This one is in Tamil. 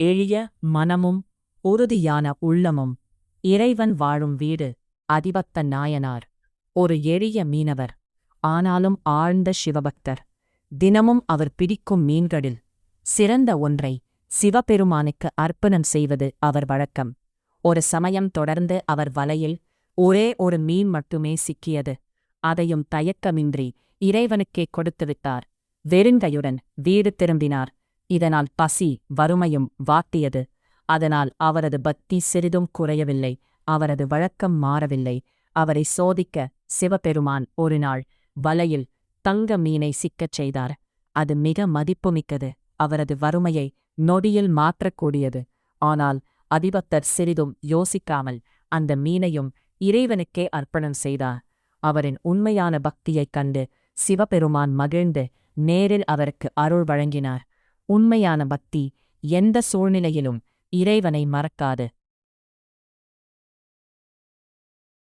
எளிய மனமும் உறுதியான உள்ளமும் இறைவன் வாழும் வீடு. அதிபத்த நாயனார் ஒரு எளிய மீனவர், ஆனாலும் ஆழ்ந்த சிவபக்தர். தினமும் அவர் பிடிக்கும் மீன்களில் சிறந்த ஒன்றை சிவபெருமானுக்கு அர்ப்பணம் செய்வது அவர் வழக்கம். ஒரு சமயம் தொடர்ந்து அவர் வலையில் ஒரே ஒரு மீன் மட்டுமே சிக்கியது. அதையும் தயக்கமின்றி இறைவனுக்கே கொடுத்துவிட்டார். வெறுங்கையுடன் வீடு திரும்பினார். இதனால் பசி வறுமையும் வாட்டியது. அதனால் அவரது பக்தி சிறிதும் குறையவில்லை. அவரது வழக்கம் மாறவில்லை. அவரை சோதிக்க சிவபெருமான் ஒருநாள் வலையில் தங்க மீனை சிக்கச் செய்தார். அது மிக மதிப்புமிக்கது. அவரது வறுமையை நொடியில் மாற்றக்கூடியது. ஆனால் அதிபத்தர் சிறிதும் யோசிக்காமல் அந்த மீனையும் இறைவனுக்கே அர்ப்பணம் செய்தார். அவரின் உண்மையான பக்தியைக் கண்டு சிவபெருமான் மகிழ்ந்து நேரில் அவருக்கு அருள் வழங்கினார். உண்மையான பக்தி எந்த சூழ்நிலையிலும் இறைவனை மறக்காது.